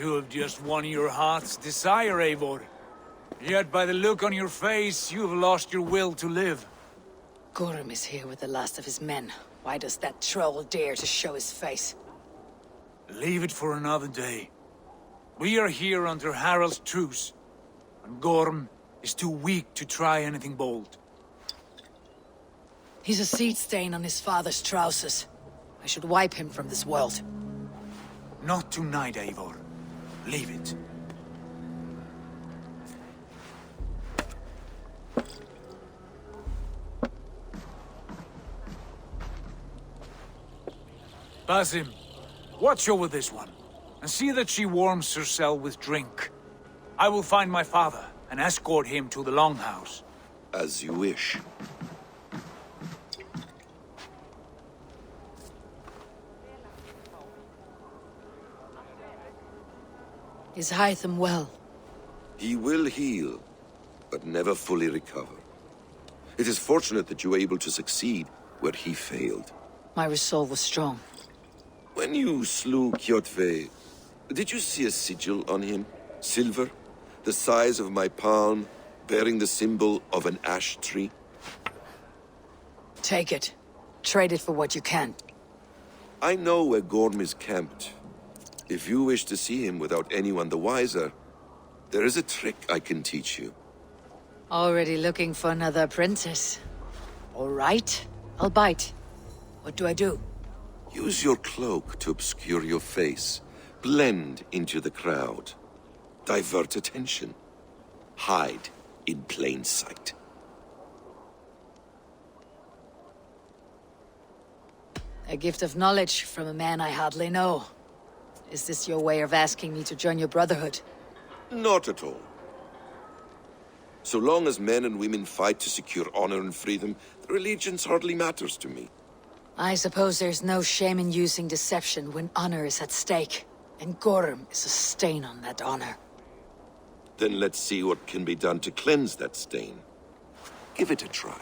You have just won your heart's desire, Eivor. Yet by the look on your face, you have lost your will to live. Gorm is here with the last of his men. Why does that troll dare to show his face? Leave it for another day. We are here under Harald's truce, and Gorm is too weak to try anything bold. He's a seed stain on his father's trousers. I should wipe him from this world. Not tonight, Eivor. Leave it. Basim, watch over this one, and see that she warms herself with drink. I will find my father and escort him to the Longhouse. As you wish. Is Hytham well? He will heal, but never fully recover. It is fortunate that you were able to succeed where he failed. My resolve was strong. When you slew Kjotve, did you see a sigil on him? Silver, the size of my palm, bearing the symbol of an ash tree? Take it. Trade it for what you can. I know where Gorm is camped. If you wish to see him without anyone the wiser, there is a trick I can teach you. Already looking for another apprentice. All right, I'll bite. What do I do? Use your cloak to obscure your face. Blend into the crowd. Divert attention. Hide in plain sight. A gift of knowledge from a man I hardly know. Is this your way of asking me to join your brotherhood? Not at all. So long as men and women fight to secure honor and freedom, their allegiance hardly matters to me. I suppose there's no shame in using deception when honor is at stake. And Gorm is a stain on that honor. Then let's see what can be done to cleanse that stain. Give it a try.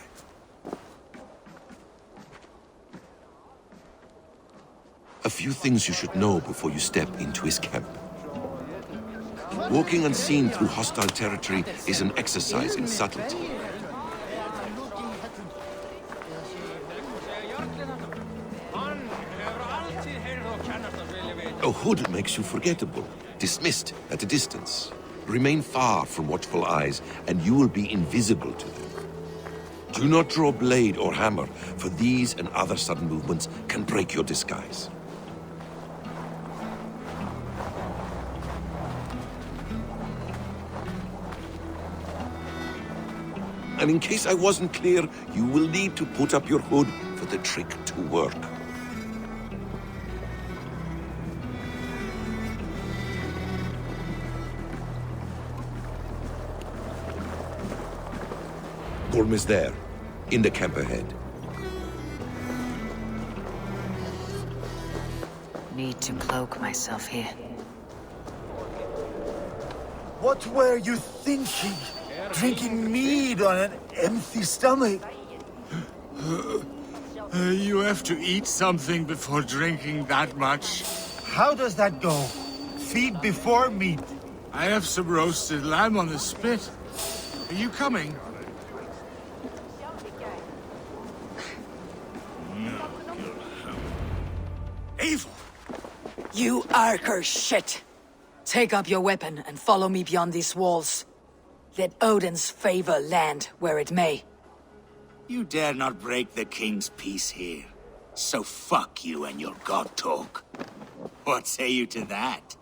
A few things you should know before you step into his camp. Walking unseen through hostile territory is an exercise in subtlety. A hood makes you forgettable, dismissed at a distance. Remain far from watchful eyes, and you will be invisible to them. Do not draw blade or hammer, for these and other sudden movements can break your disguise. And in case I wasn't clear, you will need to put up your hood for the trick to work. Gorm is there, in the camp ahead. Need to cloak myself here. What were you thinking? Drinking mead on an empty stomach? You have to eat something before drinking that much. How does that go? Feed before meat? I have some roasted lamb on the spit. Are you coming? Eivor! You Arker shit! Take up your weapon and follow me beyond these walls. Let Odin's favor land where it may. You dare not break the king's peace here. So fuck you and your god talk. What say you to that?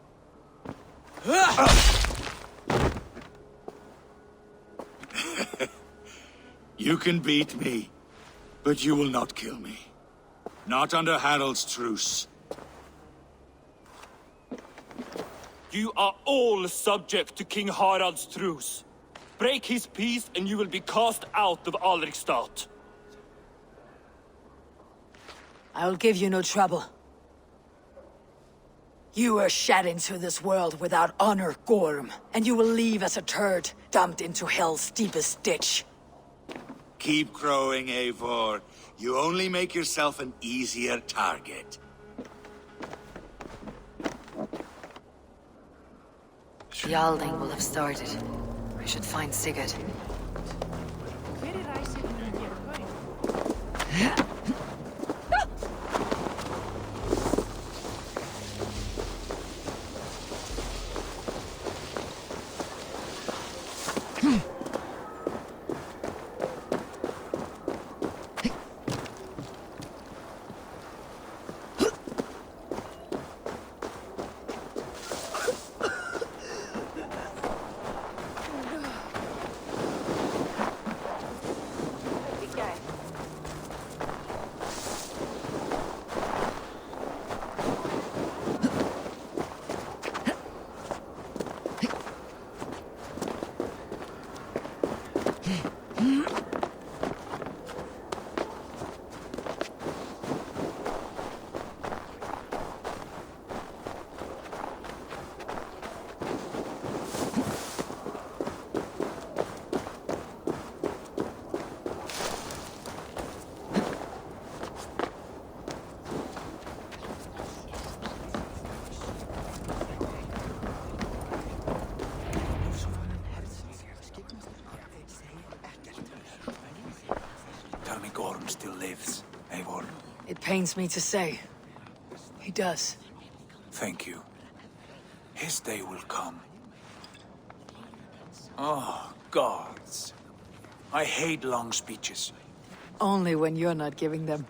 You can beat me, but you will not kill me. Not under Harald's truce. You are all subject to King Harald's truce. Break his peace and you will be cast out of Alrikstad. I will give you no trouble. You were shed into this world without honor, Gorm, and you will leave as a turd, dumped into hell's deepest ditch. Keep crowing, Eivor. You only make yourself an easier target. The Alding will have started. I should find Sigurd. Tell me Gorm still lives, Eivor. It pains me to say. He does. Thank you. His day will come. Oh, gods. I hate long speeches. Only when you're not giving them.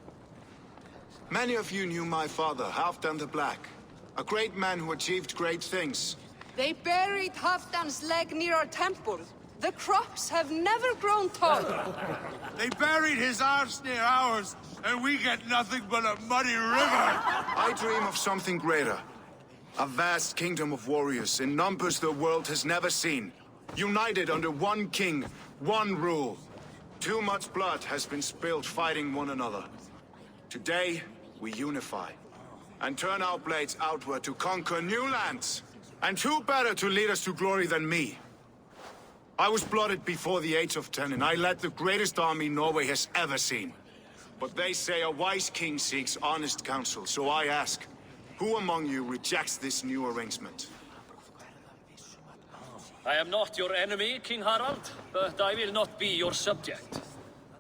Many of you knew my father, Halfdan the Black. A great man who achieved great things. They buried Halfdan's leg near our temple. The crops have never grown tall. They buried his arse near ours, and we get nothing but a muddy river. I dream of something greater. A vast kingdom of warriors in numbers the world has never seen. United under one king, one rule. Too much blood has been spilled fighting one another. Today, we unify. And turn our blades outward to conquer new lands. And who better to lead us to glory than me? I was blooded before the age of 10, and I led the greatest army Norway has ever seen. But they say a wise king seeks honest counsel, so I ask, who among you rejects this new arrangement? I am not your enemy, King Harald, but I will not be your subject.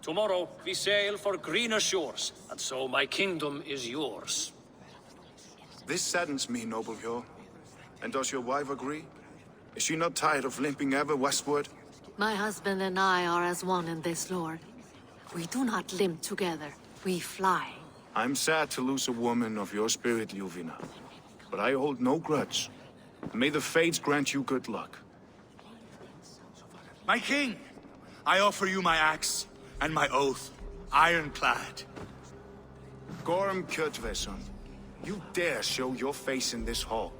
Tomorrow we sail for greener shores, and so my kingdom is yours. This saddens me, noble Hjor. And does your wife agree? Is she not tired of limping ever westward? My husband and I are as one in this, Lord. We do not limp together, we fly. I'm sad to lose a woman of your spirit, Ljuvina. But I hold no grudge. May the fates grant you good luck. My king, I offer you my axe and my oath, ironclad. Gorm Kjotveson, you dare show your face in this hall.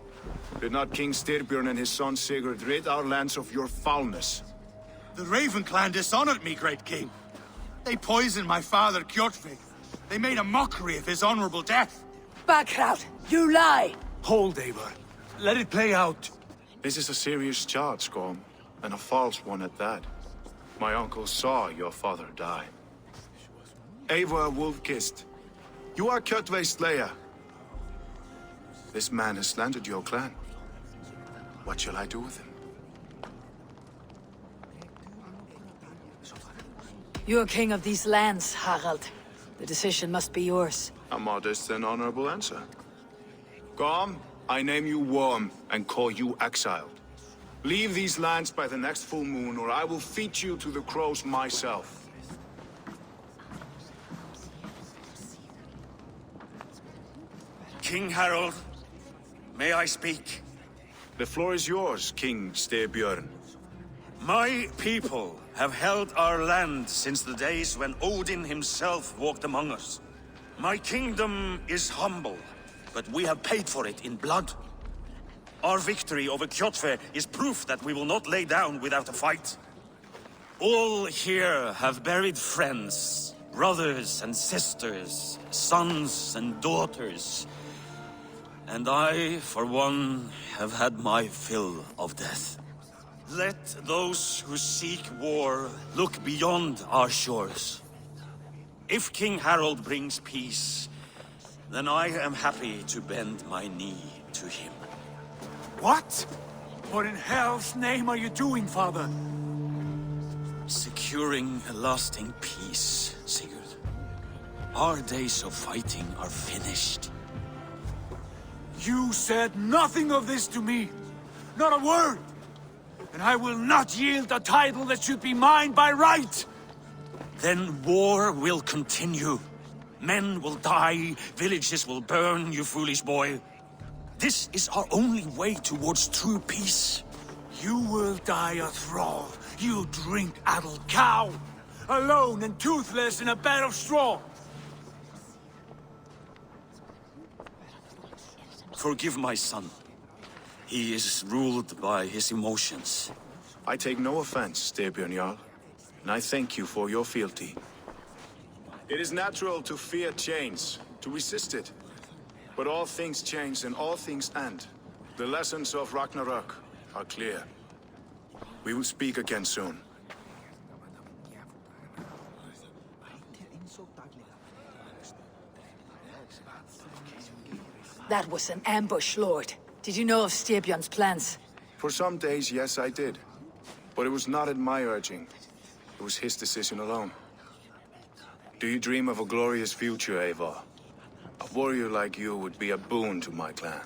Did not King Styrbjörn and his son Sigurd rid our lands of your foulness? The Raven clan dishonored me, great king. They poisoned my father, Kjotve. They made a mockery of his honorable death. Backrout! You lie! Hold, Eivor. Let it play out. This is a serious charge, Gorm, and a false one at that. My uncle saw your father die. Eivor Wolf-Kissed, you are Kjotve's slayer. This man has slandered your clan. What shall I do with him? You're king of these lands, Harald. The decision must be yours. A modest and honorable answer. Gorm, I name you Worm and call you exiled. Leave these lands by the next full moon, or I will feed you to the crows myself. King Harold, may I speak? The floor is yours, King Styrbjörn. My people have held our land since the days when Odin himself walked among us. My kingdom is humble, but we have paid for it in blood. Our victory over Kjotve is proof that we will not lay down without a fight. All here have buried friends, brothers and sisters, sons and daughters. And I, for one, have had my fill of death. Let those who seek war look beyond our shores. If King Harold brings peace, then I am happy to bend my knee to him. What? What in hell's name are you doing, father? Securing a lasting peace, Sigurd. Our days of fighting are finished. You said nothing of this to me. Not a word. And I will not yield a title that should be mine by right. Then war will continue. Men will die, villages will burn, you foolish boy. This is our only way towards true peace. You will die a thrall. You drink-addled cow. Alone and toothless in a bed of straw. Forgive my son. He is ruled by his emotions. I take no offense, Styrbjörn Jarl, and I thank you for your fealty. It is natural to fear change, to resist it. But all things change and all things end. The lessons of Ragnarok are clear. We will speak again soon. That was an ambush, Lord. Did you know of Styrbjörn's plans? For some days, yes, I did. But it was not at my urging. It was his decision alone. Do you dream of a glorious future, Eivor? A warrior like you would be a boon to my clan.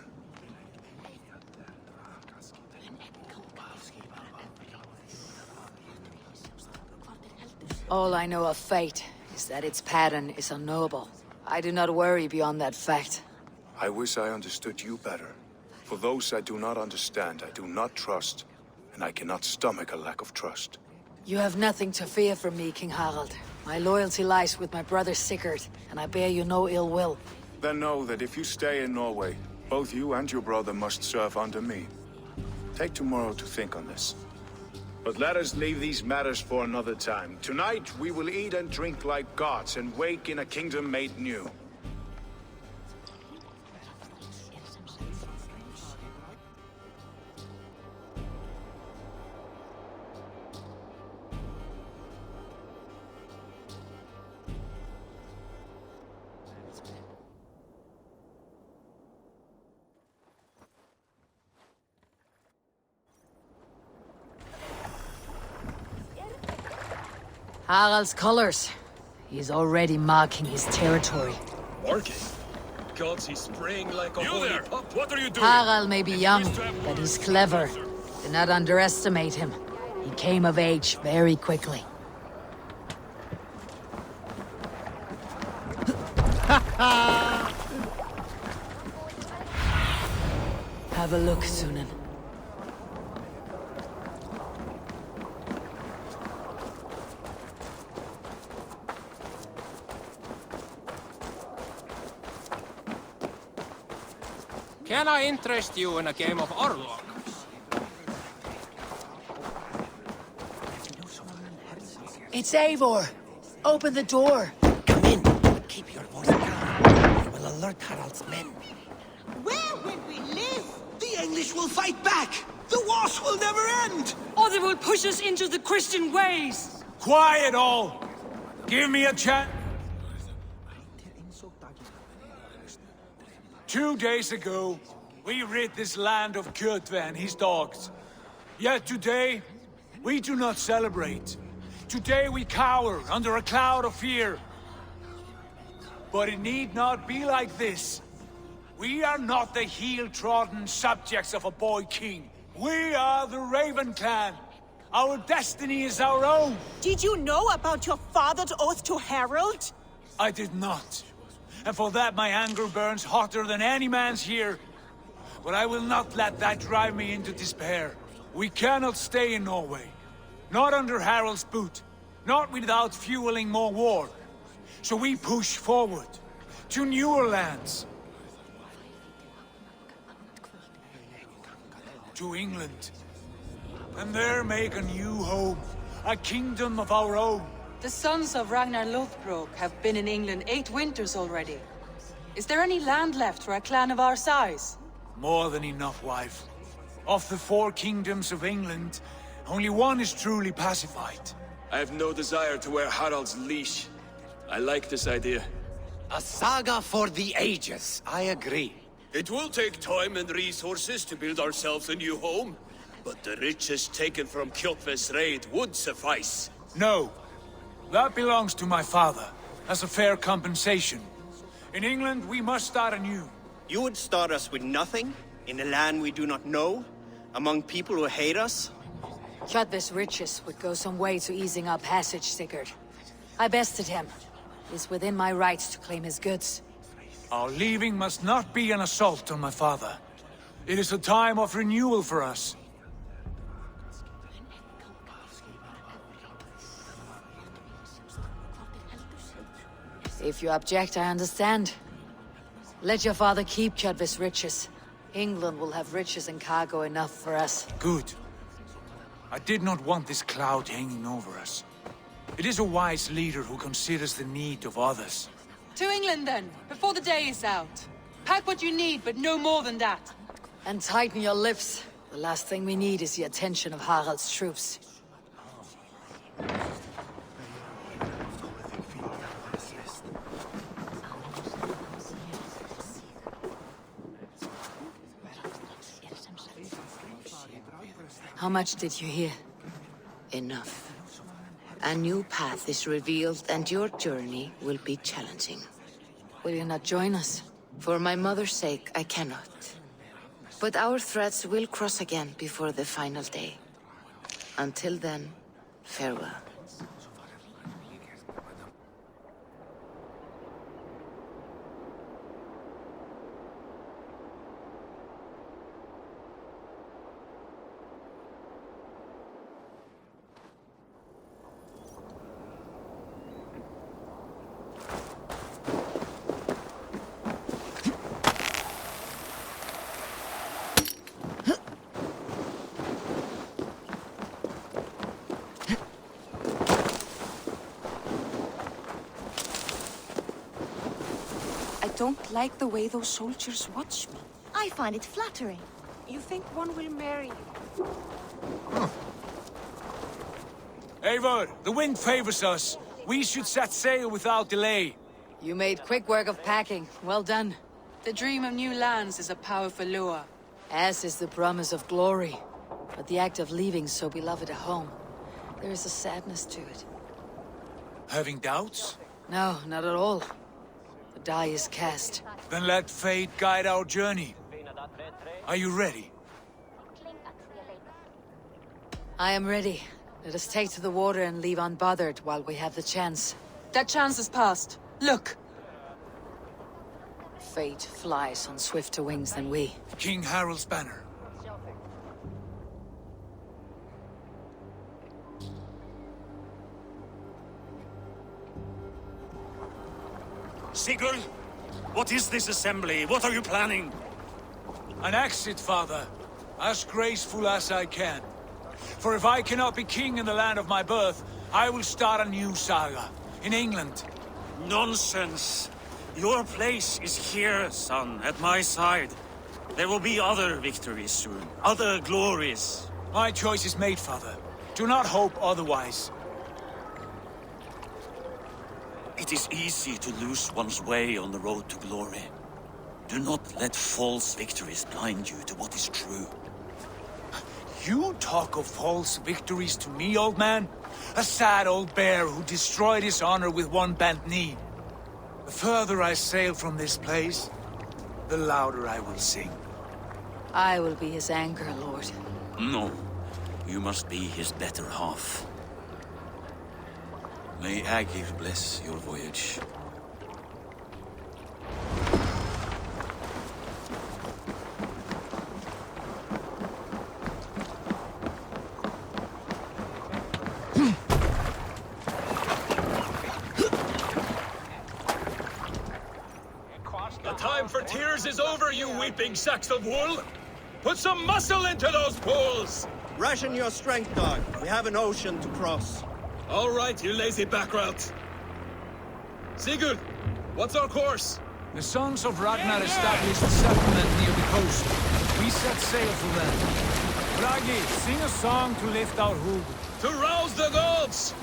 All I know of fate is that its pattern is unknowable. I do not worry beyond that fact. I wish I understood you better. For those I do not understand, I do not trust, and I cannot stomach a lack of trust. You have nothing to fear from me, King Harald. My loyalty lies with my brother Sigurd, and I bear you no ill will. Then know that if you stay in Norway, both you and your brother must serve under me. Take tomorrow to think on this. But let us leave these matters for another time. Tonight, we will eat and drink like gods and wake in a kingdom made new. Harald's colors. He's already marking his territory. Marking? Gods, he's spraying like a holy pup. What are you doing? Harald may be young, but he's clever. Do not underestimate him. He came of age very quickly. Have a look, Sunan. Can I interest you in a game of Orlog? It's Eivor. Open the door. Come in. Keep your voice down. We will alert Harald's men. Where will we live? The English will fight back. The wars will never end. Or they will push us into the Christian ways. Quiet all. Give me a chance. 2 days ago, we rid this land of Kjotve and his dogs. Yet today, we do not celebrate. Today we cower under a cloud of fear. But it need not be like this. We are not the heel-trodden subjects of a boy king. We are the Raven clan. Our destiny is our own. Did you know about your father's oath to Harald? I did not. And for that my anger burns hotter than any man's here. But I will not let that drive me into despair. We cannot stay in Norway. Not under Harald's boot. Not without fueling more war. So we push forward. To newer lands. To England. And there make a new home. A kingdom of our own. The sons of Ragnar Lothbrok have been in England 8 winters already. Is there any land left for a clan of our size? More than enough, wife. Of the 4 kingdoms of England, only one is truly pacified. I have no desire to wear Harald's leash. I like this idea. A saga for the ages. I agree. It will take time and resources to build ourselves a new home. But the riches taken from Kjotve's raid would suffice. No. That belongs to my father, as a fair compensation. In England, we must start anew. You would start us with nothing? In a land we do not know? Among people who hate us? Kjotve's riches would go some way to easing our passage, Sigurd. I bested him. It's within my rights to claim his goods. Our leaving must not be an assault on my father. It is a time of renewal for us. If you object, I understand. Let your father keep Kjotve's riches. England will have riches and cargo enough for us. Good. I did not want this cloud hanging over us. It is a wise leader who considers the need of others. To England, then, before the day is out. Pack what you need, but no more than that. And tighten your lips. The last thing we need is the attention of Harald's troops. How much did you hear? Enough. A new path is revealed and your journey will be challenging. Will you not join us? For my mother's sake, I cannot. But our threads will cross again before the final day. Until then, farewell. I don't like the way those soldiers watch me. I find it flattering. You think one will marry you? Eivor, the wind favors us. We should set sail without delay. You made quick work of packing. Well done. The dream of new lands is a powerful lure. As is the promise of glory. But the act of leaving so beloved a home, there is a sadness to it. Having doubts? No, not at all. The die is cast. Then let fate guide our journey. Are you ready? I am ready. Let us take to the water and leave unbothered while we have the chance. That chance is past. Look! Fate flies on swifter wings than we. King Harald's banner. Sigurd, what is this assembly? What are you planning? An exit, father. As graceful as I can. For if I cannot be king in the land of my birth, I will start a new saga. In England. Nonsense. Your place is here, son, at my side. There will be other victories soon. Other glories. My choice is made, father. Do not hope otherwise. It is easy to lose one's way on the road to glory. Do not let false victories blind you to what is true. You talk of false victories to me, old man? A sad old bear who destroyed his honor with one bent knee. The further I sail from this place, the louder I will sing. I will be his anchor, Lord. No. You must be his better half. May Agir bless your voyage. The time for tears is over, you weeping sacks of wool! Put some muscle into those poles! Ration your strength, dog. We have an ocean to cross. All right, you lazy backrout. Sigurd, what's our course? The sons of Ragnar established a settlement near the coast. We set sail for them. Bragi, sing a song to lift our hood. To rouse the gods!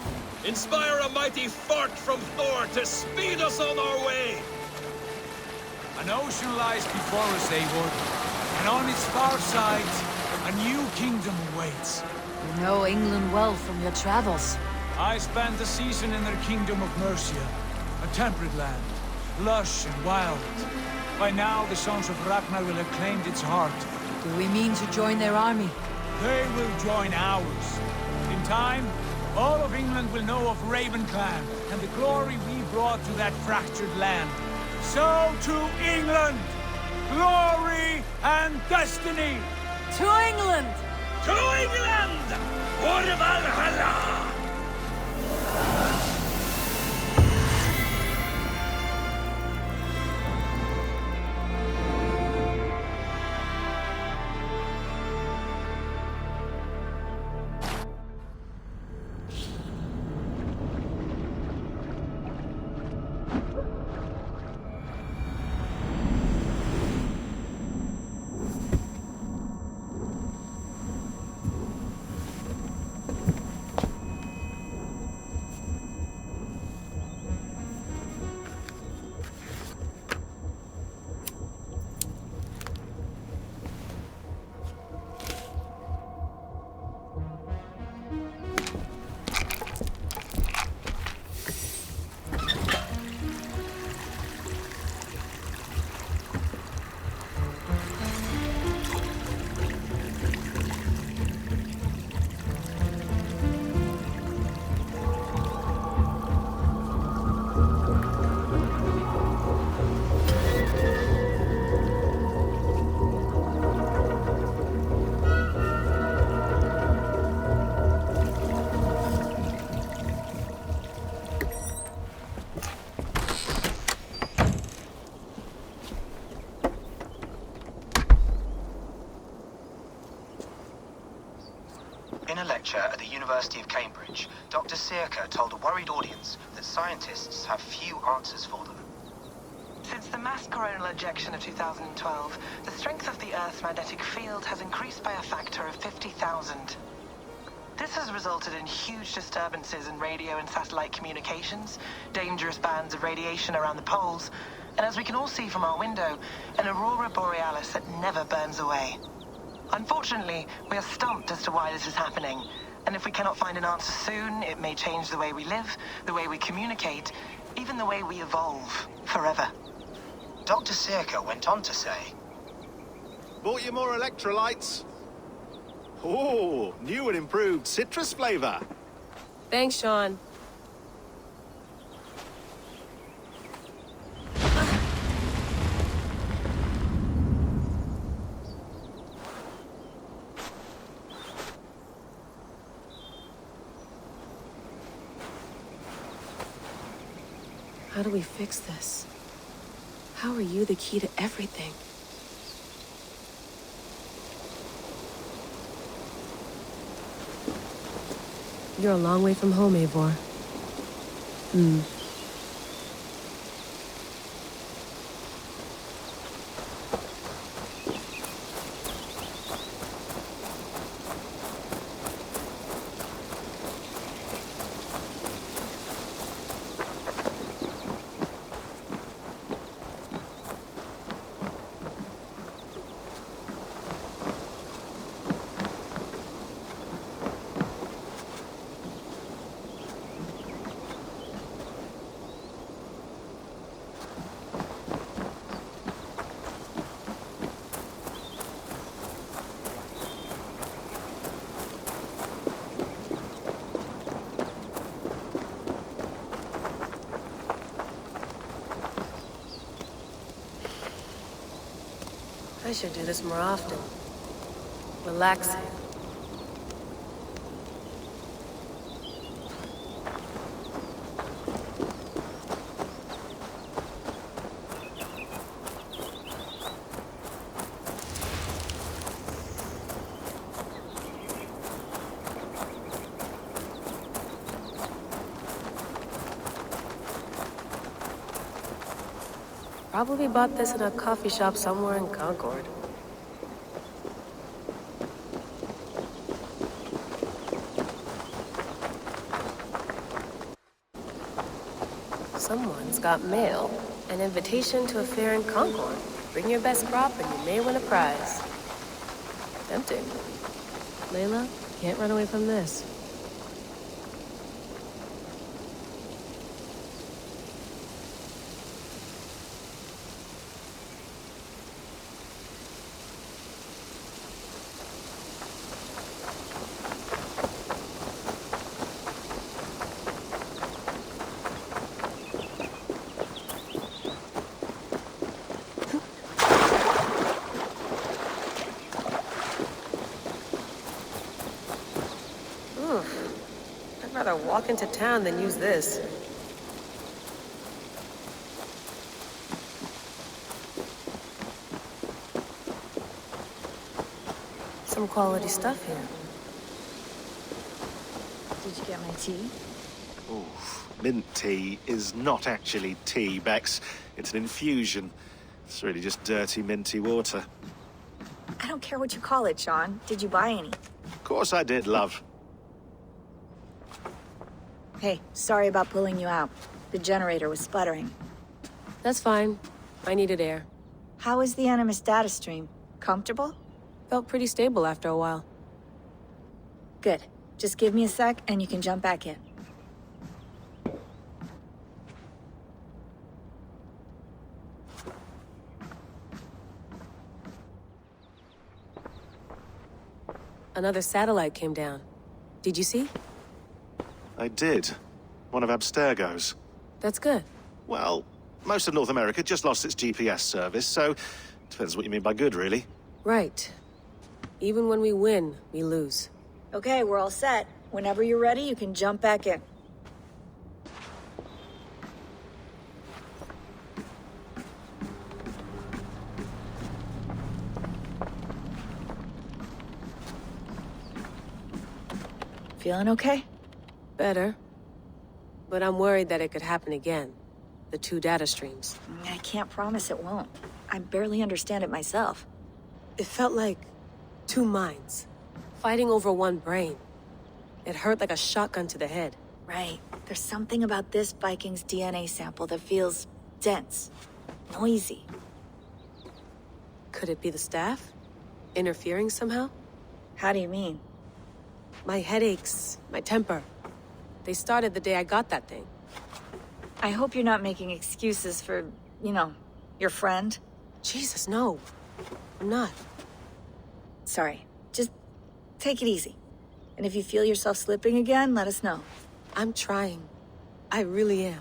Inspire a mighty fart from Thor to speed us on our way! An ocean lies before us, Eivor, and on its far side, A new kingdom awaits. You know England well from your travels. I spent a season in their kingdom of Mercia, a temperate land, lush and wild. By now, the sons of Ragnar will have claimed its heart. Do we mean to join their army? They will join ours. In time, all of England will know of Ravenclan and the glory we brought to that fractured land. So to England! Glory and destiny! To England! To England! For Valhalla! In a lecture at the University of Cambridge, Dr. Circa told a worried audience that scientists have few answers for them. Since the mass coronal ejection of 2012, the strength of the Earth's magnetic field has increased by a factor of 50,000. This has resulted in huge disturbances in radio and satellite communications, dangerous bands of radiation around the poles, and as we can all see from our window, an aurora borealis that never burns away. Unfortunately, we are stumped as to why this is happening, and if we cannot find an answer soon, it may change the way we live, the way we communicate, even the way we evolve, forever. Dr. Circa went on to say, Bought you more electrolytes? Oh, new and improved citrus flavor. Thanks, Sean. How do we fix this? How are you the key to everything? You're a long way from home, Eivor. I should do this more often. Relaxing. Probably bought this in a coffee shop somewhere in Concord. Someone's got mail. An invitation to a fair in Concord. Bring your best crop and you may win a prize. Tempting. Layla, can't run away from this. I'd rather walk into town than use this. Some quality stuff here. Did you get my tea? Oof. Mint tea is not actually tea, Bex. It's an infusion. It's really just dirty, minty water. I don't care what you call it, Sean. Did you buy any? Of course I did, love. Hey, sorry about pulling you out. The generator was sputtering. That's fine. I needed air. How is the Animus data stream? Comfortable? Felt pretty stable after a while. Good. Just give me a sec and you can jump back in. Another satellite came down. Did you see? I did. One of Abstergo's. That's good. Well, most of North America just lost its GPS service, so depends what you mean by good, really. Right. Even when we win, we lose. Okay, we're all set. Whenever you're ready, you can jump back in. Feeling okay? Better. But I'm worried that it could happen again. The two data streams. I can't promise it won't. I barely understand it myself. It felt like two minds, fighting over one brain. It hurt like a shotgun to the head. Right. There's something about this Viking's DNA sample that feels dense, noisy. Could it be the staff? Interfering somehow? How do you mean? My headaches, my temper. They started the day I got that thing. I hope you're not making excuses for, you know, your friend. Jesus, no. I'm not. Sorry. Just take it easy. And if you feel yourself slipping again, let us know. I'm trying. I really am.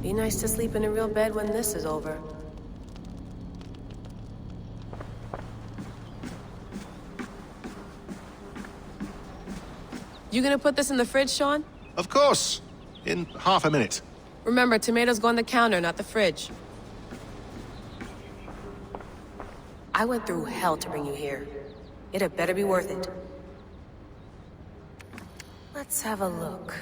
Be nice to sleep in a real bed when this is over. You gonna put this in the fridge, Sean? Of course. In half a minute. Remember, tomatoes go on the counter, not the fridge. I went through hell to bring you here. It had better be worth it. Let's have a look.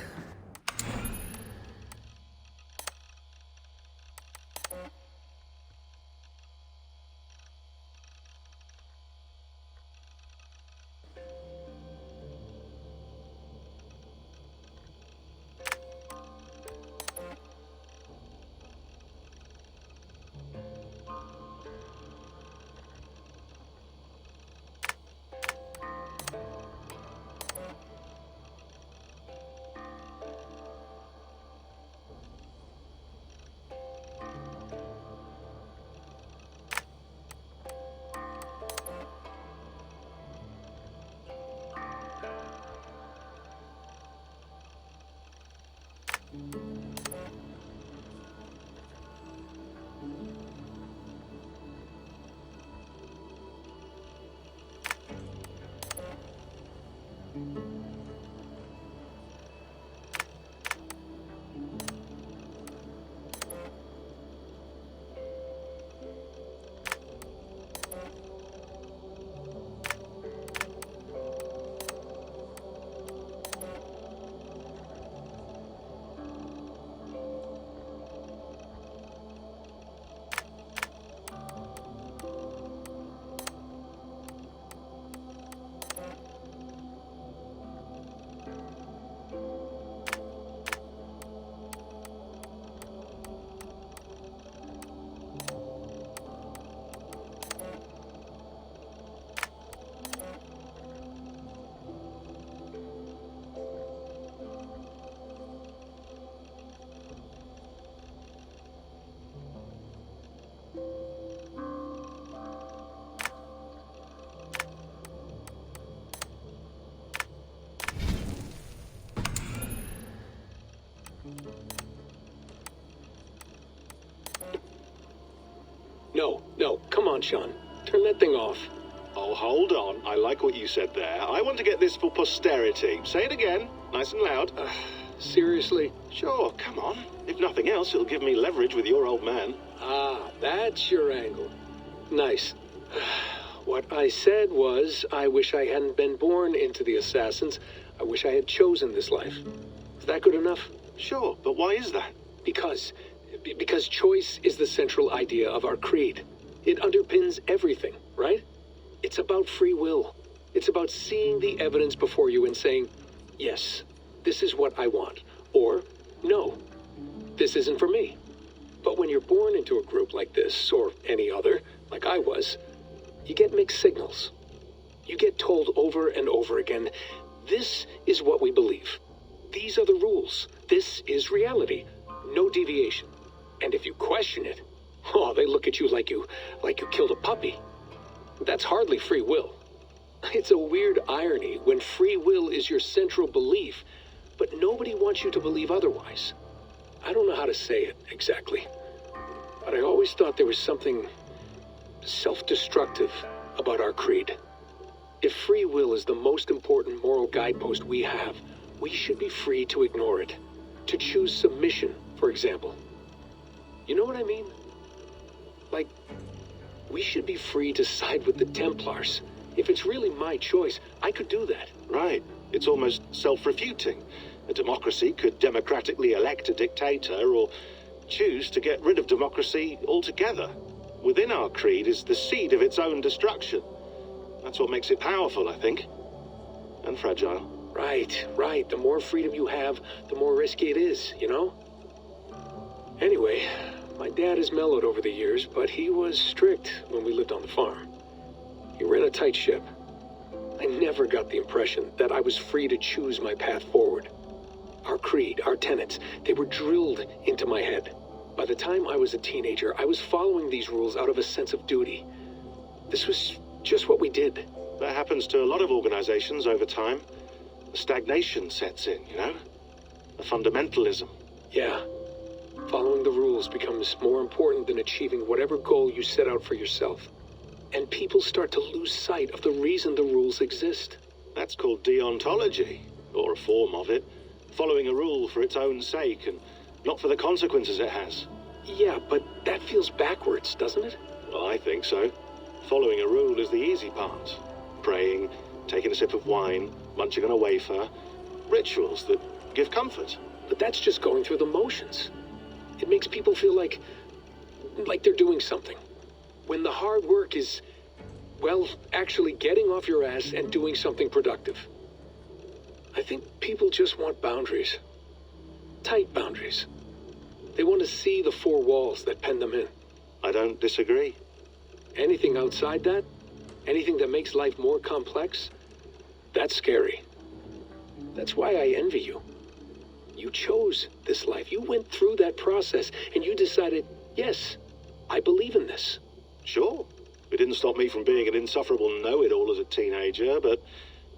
Sean. Turn that thing off. Oh, hold on. I like what you said there. I want to get this for posterity. Say it again, nice and loud. Seriously? Sure, come on. If nothing else, it'll give me leverage with your old man. Ah, that's your angle. Nice. What I said was, I wish I hadn't been born into the Assassins. I wish I had chosen this life. Is that good enough? Sure, but why is that? Because choice is the central idea of our creed. It underpins everything, right? It's about free will. It's about seeing the evidence before you and saying, yes, this is what I want. Or, no, this isn't for me. But when you're born into a group like this, or any other, like I was, you get mixed signals. You get told over and over again, this is what we believe. These are the rules. This is reality. No deviation. And if you question it, oh, they look at you like you killed a puppy. That's hardly free will. It's a weird irony when free will is your central belief, but nobody wants you to believe otherwise. I don't know how to say it exactly, but I always thought there was something self-destructive about our creed. If free will is the most important moral guidepost we have, we should be free to ignore it. To choose submission, for example. You know what I mean? Like, we should be free to side with the Templars. If it's really my choice, I could do that. Right. It's almost self-refuting. A democracy could democratically elect a dictator or choose to get rid of democracy altogether. Within our creed is the seed of its own destruction. That's what makes it powerful, I think. And fragile. Right. The more freedom you have, the more risky it is, you know? Anyway, my dad has mellowed over the years, but he was strict when we lived on the farm. He ran a tight ship. I never got the impression that I was free to choose my path forward. Our creed, our tenets, they were drilled into my head. By the time I was a teenager, I was following these rules out of a sense of duty. This was just what we did. That happens to a lot of organizations over time. The stagnation sets in, you know? The fundamentalism. Yeah. Following the rules becomes more important than achieving whatever goal you set out for yourself. And people start to lose sight of the reason the rules exist. That's called deontology, or a form of it. Following a rule for its own sake and not for the consequences it has. Yeah, but that feels backwards, doesn't it? Well, I think so. Following a rule is the easy part. Praying, taking a sip of wine, munching on a wafer. Rituals that give comfort. But that's just going through the motions. It makes people feel like they're doing something. When the hard work is, well, actually getting off your ass and doing something productive. I think people just want boundaries. Tight boundaries. They want to see the four walls that pen them in. I don't disagree. Anything outside that, anything that makes life more complex, that's scary. That's why I envy you. You chose this life. You went through that process, and you decided, yes, I believe in this. Sure. It didn't stop me from being an insufferable know-it-all as a teenager, but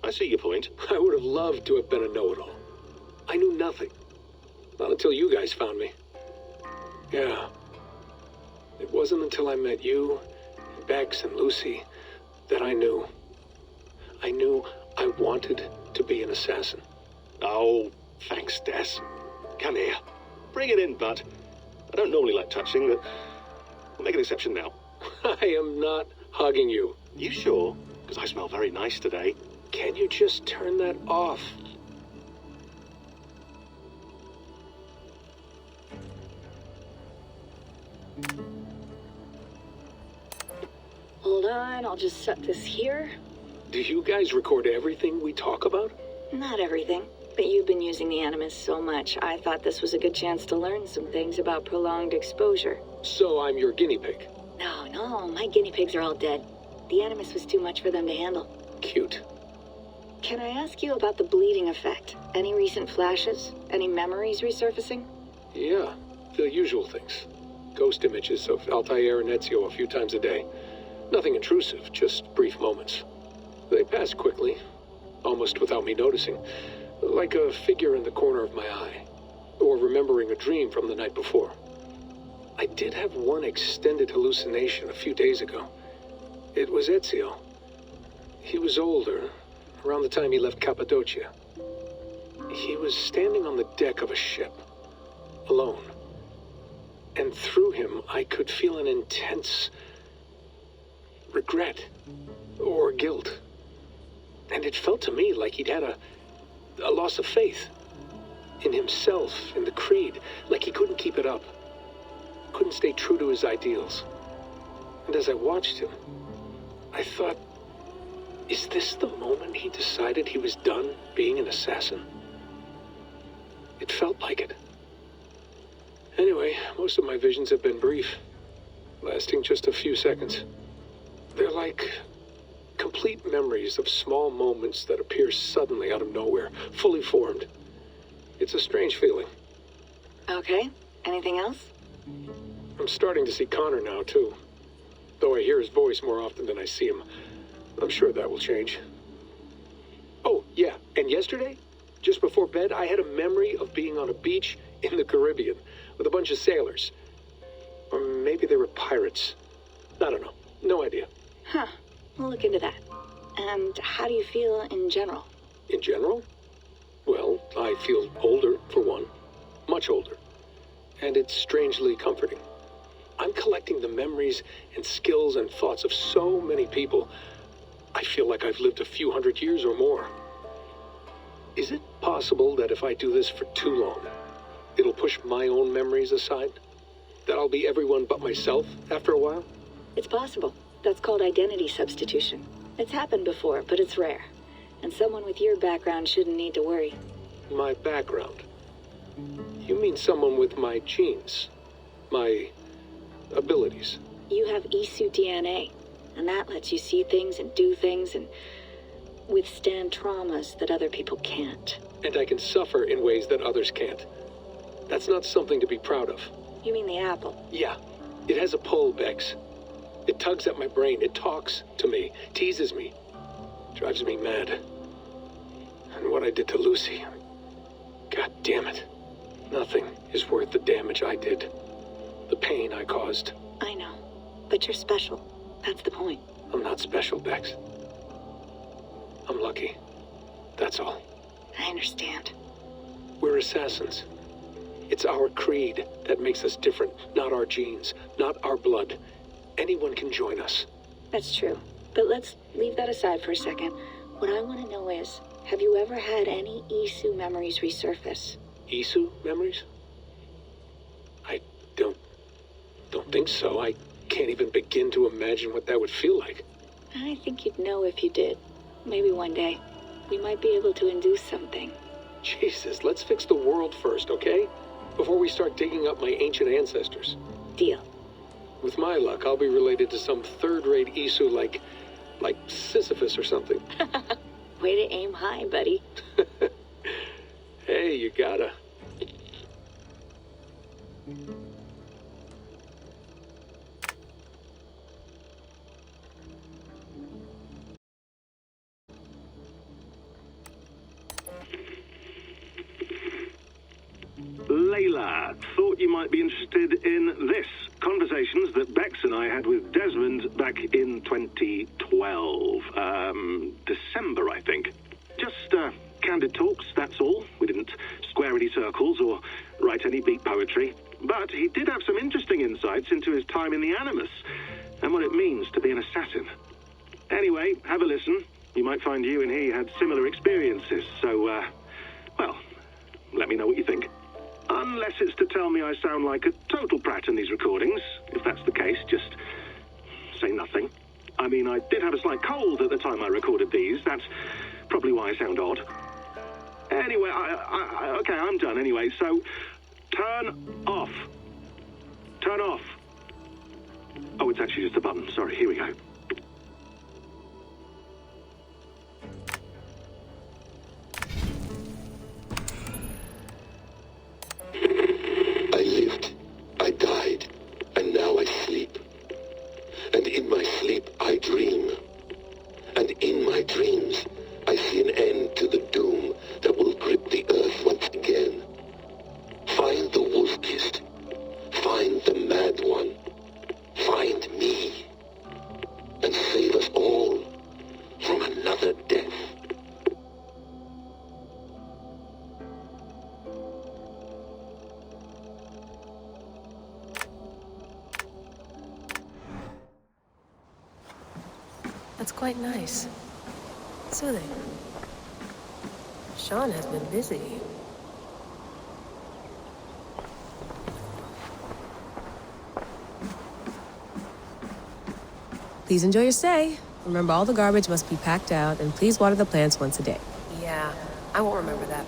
I see your point. I would have loved to have been a know-it-all. I knew nothing. Not until you guys found me. Yeah. It wasn't until I met you, and Bex and Lucy, that I knew. I knew I wanted to be an assassin. Oh, thanks, Des. Come here. Bring it in, bud. I don't normally like touching, but we'll make an exception now. I am not hugging you. You sure? Because I smell very nice today. Can you just turn that off? Hold on, I'll just set this here. Do you guys record everything we talk about? Not everything, but you've been using the Animus so much, I thought this was a good chance to learn some things about prolonged exposure. So I'm your guinea pig? No, my guinea pigs are all dead. The Animus was too much for them to handle. Cute. Can I ask you about the bleeding effect? Any recent flashes? Any memories resurfacing? Yeah, the usual things. Ghost images of Altair and Ezio a few times a day. Nothing intrusive, just brief moments. They pass quickly, almost without me noticing. Like a figure in the corner of my eye. Or remembering a dream from the night before. I did have one extended hallucination a few days ago. It was Ezio. He was older, around the time he left Cappadocia. He was standing on the deck of a ship, alone. And through him, I could feel an intense regret or guilt. And it felt to me like he'd had a loss of faith in himself, in the Creed, like he couldn't keep it up, couldn't stay true to his ideals. And as I watched him, I thought, is this the moment he decided he was done being an assassin? It felt like it. Anyway, most of my visions have been brief, lasting just a few seconds. They're like complete memories of small moments that appear suddenly out of nowhere, fully formed. It's a strange feeling. Okay, anything else? I'm starting to see Connor now, too. Though I hear his voice more often than I see him. I'm sure that will change. Oh, yeah, and yesterday, just before bed, I had a memory of being on a beach in the Caribbean with a bunch of sailors. Or maybe they were pirates. I don't know. No idea. Huh. We'll look into that. And how do you feel in general? In general? Well, I feel older, for one. Much older. And it's strangely comforting. I'm collecting the memories and skills and thoughts of so many people. I feel like I've lived a few hundred years or more. Is it possible that if I do this for too long, it'll push my own memories aside? That I'll be everyone but myself after a while? It's possible. That's called identity substitution. It's happened before, but it's rare. And someone with your background shouldn't need to worry. My background? You mean someone with my genes? My abilities? You have Isu DNA, and that lets you see things and do things and withstand traumas that other people can't. And I can suffer in ways that others can't. That's not something to be proud of. You mean the apple? Yeah. It has a pull, Bex. It tugs at my brain. It talks to me. Teases me. Drives me mad. And what I did to Lucy... God damn it. Nothing is worth the damage I did. The pain I caused. I know. But you're special. That's the point. I'm not special, Bex. I'm lucky. That's all. I understand. We're assassins. It's our creed that makes us different, not our genes, not our blood. Anyone can join us. That's true. But let's leave that aside for a second. What I want to know is, have you ever had any Isu memories resurface? Isu memories? I don't think so. I can't even begin to imagine what that would feel like. I think you'd know if you did. Maybe one day. We might be able to induce something. Jesus, let's fix the world first, okay? Before we start digging up my ancient ancestors. Deal. With my luck, I'll be related to some third-rate Isu like Sisyphus or something. Way to aim high, buddy. Hey, you gotta. Layla, thought you might be interested in this. Conversations that Bex and I had with Desmond back in 2012. December, I think. Just candid talks, that's all. We didn't square any circles or write any beat poetry. But he did have some interesting insights into his time in the Animus and what it means to be an assassin. Anyway, have a listen. You might find you and he had similar experiences, so, well, let me know what you think. Unless it's to tell me I sound like a total prat in these recordings. If that's the case, just say nothing. I mean, I did have a slight cold at the time I recorded these. That's probably why I sound odd. Anyway, okay, I'm done anyway, so turn off. Turn off. Oh, it's actually just a button. Sorry, here we go. I lived, I died, and now I sleep. And in my sleep I dream. And in my dreams I see an end to the doom that will grip the earth once again. Find the wolf-kissed. Find the mad one. Find me. That's quite nice. Soothing. Sean has been busy. Please enjoy your stay. Remember, all the garbage must be packed out, and please water the plants once a day. Yeah, I won't remember that.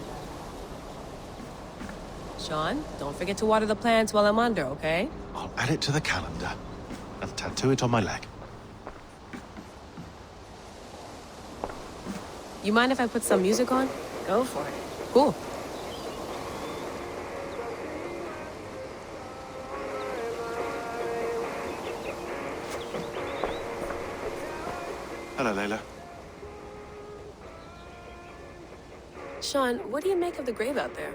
Sean, don't forget to water the plants while I'm under, okay? I'll add it to the calendar and tattoo it on my leg. You mind if I put some music on? Go for it. Cool. Hello, Layla. Sean, what do you make of the grave out there?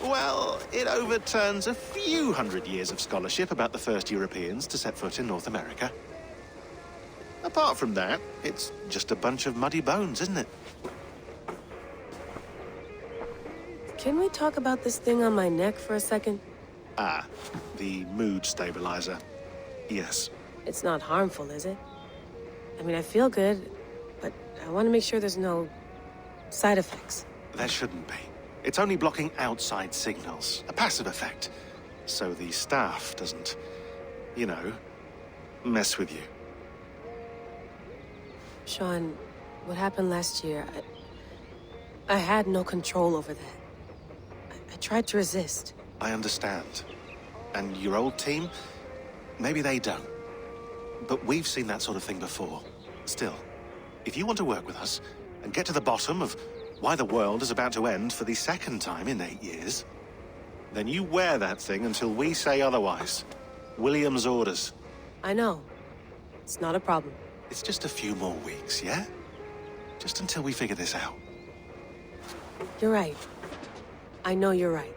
Well, it overturns a few hundred years of scholarship about the first Europeans to set foot in North America. Apart from that, it's just a bunch of muddy bones, isn't it? Can we talk about this thing on my neck for a second? Ah, the mood stabilizer. Yes. It's not harmful, is it? I mean, I feel good, but I want to make sure there's no side effects. There shouldn't be. It's only blocking outside signals, a passive effect. So the staff doesn't, you know, mess with you. Sean, what happened last year, I had no control over that. I tried to resist. I understand. And your old team, maybe they don't. But we've seen that sort of thing before. Still, if you want to work with us and get to the bottom of why the world is about to end for the second time in 8 years, then you wear that thing until we say otherwise. William's orders. I know. It's not a problem. It's just a few more weeks, yeah? Just until we figure this out. You're right. I know you're right.